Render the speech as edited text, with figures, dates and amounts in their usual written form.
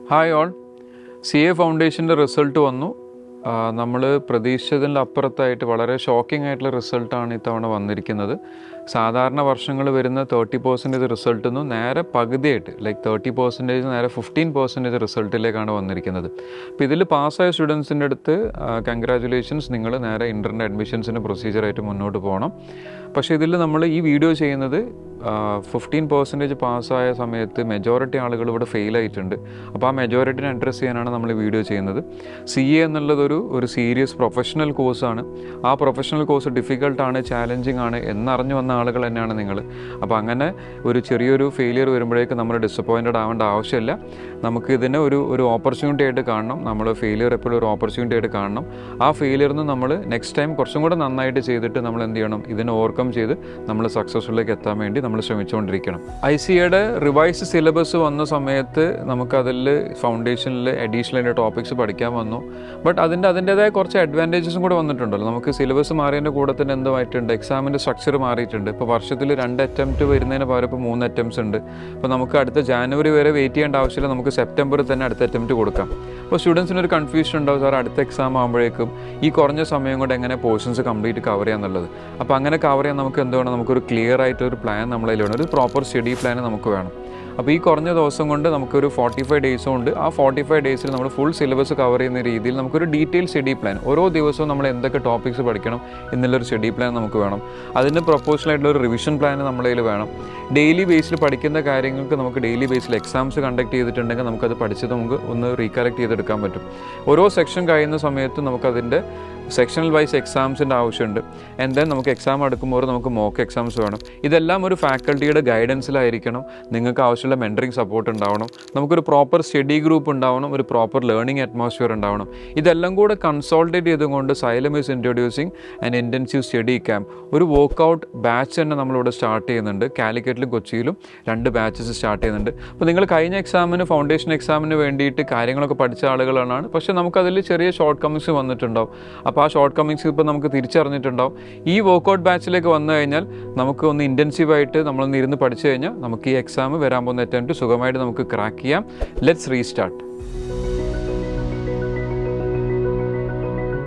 Hi all, CA ഫൗണ്ടേഷൻ്റെ result വന്നു. നമ്മൾ പ്രതീക്ഷിച്ചതിൻ്റെ അപ്പുറത്തായിട്ട് വളരെ ഷോക്കിംഗ് ആയിട്ടുള്ള റിസൾട്ടാണ് ഇത്തവണ വന്നിരിക്കുന്നത്. സാധാരണ വർഷങ്ങൾ വരുന്ന 30% റിസൾട്ടിൽ നിന്നും നേരെ പകുതിയായിട്ട്, ലൈക്ക് 30% നേരെ 15% റിസൾട്ടിലേക്കാണ് വന്നിരിക്കുന്നത്. അപ്പോൾ ഇതിൽ പാസ്സായ സ്റ്റുഡൻസിൻ്റെ അടുത്ത് കൺഗ്രാജുലേഷൻസ്, നിങ്ങൾ നേരെ ഇൻ്ററിൻ്റെ അഡ്മിഷൻസിൻ്റെ പ്രൊസീജിയറായിട്ട് മുന്നോട്ട് പോകണം. പക്ഷേ ഇതിൽ നമ്മൾ ഈ വീഡിയോ ചെയ്യുന്നത് 15% പാസ്സായ സമയത്ത് മെജോറിറ്റി ആളുകൾ ഇവിടെ ഫെയിലായിട്ടുണ്ട്. അപ്പോൾ ആ മെജോറിറ്റിനെ അഡ്രസ്സ് ചെയ്യാനാണ് നമ്മൾ ഈ വീഡിയോ ചെയ്യുന്നത്. CA എന്നുള്ളതൊരു സീരിയസ് പ്രൊഫഷണൽ കോഴ്സാണ്. ആ പ്രൊഫഷണൽ കോഴ്സ് ഡിഫിക്കൽട്ടാണ്, ചാലഞ്ചിങ് ആണ് എന്നറിഞ്ഞു വന്ന ആളുകൾ തന്നെയാണ് നിങ്ങൾ. അപ്പോൾ അങ്ങനെ ഒരു ചെറിയൊരു ഫെയിലിയർ വരുമ്പോഴേക്കും നമ്മൾ ഡിസപ്പോയിൻറ്റഡ് ആവേണ്ട ആവശ്യമില്ല. നമുക്ക് ഇതിനെ ഒരു ഓപ്പർച്യൂണിറ്റി ആയിട്ട് കാണണം. നമ്മൾ ഫെയിലിയർ എപ്പോഴും ഒരു ഓപ്പർച്യൂണിറ്റി ആയിട്ട് കാണണം. ആ ഫെയിലിയറിൽ നിന്ന് നമ്മൾ നെക്സ്റ്റ് ടൈം കുറച്ചും കൂടെ നന്നായിട്ട് ചെയ്തിട്ട് നമ്മൾ എന്ത് ചെയ്യണം, ഇതിനെ ഓവർകം ചെയ്ത് നമ്മൾ സക്സസ്ഫുള്ളിലേക്ക് എത്താൻ വേണ്ടി നമ്മൾ ശ്രമിച്ചുകൊണ്ടിരിക്കണം. ICAയുടെ റിവൈസ് സിലബസ് വന്ന സമയത്ത് നമുക്കതിൽ ഫൗണ്ടേഷനിൽ അഡീഷണൽ ടോപ്പിക്സ് പഠിക്കാൻ വന്നു. ബട്ട് അതിൻ്റേതായ കുറച്ച് അഡ്വാൻറ്റേജസും കൂടെ വന്നിട്ടുണ്ടല്ലോ. നമുക്ക് സിലബസ് മാറിയതിൻ്റെ കൂടെ തന്നെ എന്തുമായിട്ടുണ്ട്, എക്സാമിൻ്റെ സ്ട്രക്ചർ മാറിയിട്ടുണ്ട്. ഇപ്പോൾ വർഷത്തിൽ 2 അറ്റംപ്റ്റ് വരുന്നതിന് പകരം ഇപ്പോൾ 3 അറ്റംപ്റ്റ്സ് ഉണ്ട്. അപ്പോൾ നമുക്ക് അടുത്ത ജാനുവരി വരെ വെയിറ്റ് ചെയ്യേണ്ട ആവശ്യമില്ല, നമുക്ക് സെപ്റ്റംബറിൽ തന്നെ അടുത്ത അറ്റംപ്റ്റ് കൊടുക്കാം. അപ്പോൾ സ്റ്റുഡൻസിനൊരു കൺഫ്യൂഷൻ ഉണ്ടാവും, സാർ അടുത്ത എക്സാം ആകുമ്പോഴേക്കും ഈ കുറഞ്ഞ സമയം കൊണ്ട് എങ്ങനെ പോർഷൻസ് കംപ്ലീറ്റ് കവർ ചെയ്യാന്നുള്ളത്. അപ്പോൾ അങ്ങനെ കവർ ചെയ്യാൻ നമുക്ക് എന്ത് വേണം, നമുക്കൊരു ക്ലിയർ ആയിട്ടൊരു പ്ലാൻ നമ്മളതിൽ വേണം, ഒരു പ്രോപ്പർ സ്റ്റഡി പ്ലാൻ നമുക്ക് വേണം. അപ്പോൾ ഈ കുറഞ്ഞ ദിവസം കൊണ്ട് നമുക്കൊരു 45 ഡേയ്സും ഉണ്ട്. ആ 45 ഡേയ്സിൽ നമ്മൾ ഫുൾ സിലബസ് കവർ ചെയ്യുന്ന രീതിയിൽ നമുക്കൊരു ഡീറ്റെയിൽ സ്റ്റഡി പ്ലാൻ, ഓരോ ദിവസവും നമ്മൾ എന്തൊക്കെ ടോപ്പിക്സ് പഠിക്കണം എന്നുള്ളൊരു സ്റ്റഡി പ്ലാൻ നമുക്ക് വേണം. അതിന് പ്രൊപ്പോഷണലായിട്ടുള്ള ഒരു റിവിഷൻ പ്ലാൻ നമ്മുടെ കയ്യിൽ വേണം. ഡെയിലി ബേസിൽ പഠിക്കുന്ന കാര്യങ്ങൾക്ക് നമുക്ക് ഡെയിലി ബേസിൽ എക്സാംസ് കണ്ടക്ട് ചെയ്തിട്ടുണ്ടെങ്കിൽ നമുക്കത് പഠിച്ചത് നമുക്ക് ഒന്ന് റീകലക്ട് ചെയ്തെടുക്കാൻ പറ്റും. ഓരോ സെക്ഷൻ കഴിയുന്ന സമയത്ത് നമുക്കതിൻ്റെ സെക്ഷണൽ വൈസ് എക്സാംസിൻ്റെ ആവശ്യമുണ്ട്. ആൻഡ് ദെൻ നമുക്ക് എക്സാം എടുക്കുമ്പോൾ നമുക്ക് മോക്ക് എക്സാംസ് വേണം. ഇതെല്ലാം ഒരു ഫാക്കൽറ്റിയുടെ ഗൈഡൻസിലായിരിക്കണം. നിങ്ങൾക്ക് ആവശ്യമുള്ള മെൻറ്ററിങ് സപ്പോർട്ട് ഉണ്ടാവണം. നമുക്കൊരു പ്രോപ്പർ സ്റ്റഡി ഗ്രൂപ്പ് ഉണ്ടാവണം. ഒരു പ്രോപ്പർ ലേണിംഗ് അറ്റ്മോസ്ഫിയർ ഉണ്ടാവണം. ഇതെല്ലാം കൂടെ കൺസോൾട്ടേറ്റ് ചെയ്തുകൊണ്ട് xylem is introducing an intensive study camp, ഒരു വർക്കൗട്ട് ബാച്ച് തന്നെ നമ്മളിവിടെ സ്റ്റാർട്ട് ചെയ്യുന്നുണ്ട്. കാലിക്കറ്റിലും കൊച്ചിയിലും 2 ബാച്ചസ് സ്റ്റാർട്ട് ചെയ്യുന്നുണ്ട്. അപ്പോൾ നിങ്ങൾ കഴിഞ്ഞ എക്സാമിന്, ഫൗണ്ടേഷൻ എക്സാമിന് വേണ്ടിയിട്ട് കാര്യങ്ങളൊക്കെ പഠിച്ച ആളുകളാണ്. പക്ഷേ നമുക്കതിൽ ചെറിയ ഷോർട്ട് കമ്മിങ്സ് വന്നിട്ടുണ്ടാവും. അപ്പോൾ ആ ഷോർട്ട് കമ്മിങ്സ് ഇപ്പോൾ നമുക്ക് തിരിച്ചറിഞ്ഞിട്ടുണ്ടാവും. ഈ വർക്കൗട്ട് ബാച്ചിലേക്ക് വന്നു കഴിഞ്ഞാൽ നമുക്ക് ഒന്ന് ഇൻറ്റൻസീവായിട്ട് നമ്മളൊന്ന് ഇരുന്ന് പഠിച്ചു കഴിഞ്ഞാൽ നമുക്ക് ഈ എക്സാം വരാൻ പോകുന്ന അറ്റംപ്റ്റ് സുഖമായിട്ട് നമുക്ക് ക്രാക്ക് ചെയ്യാം. Let's restart.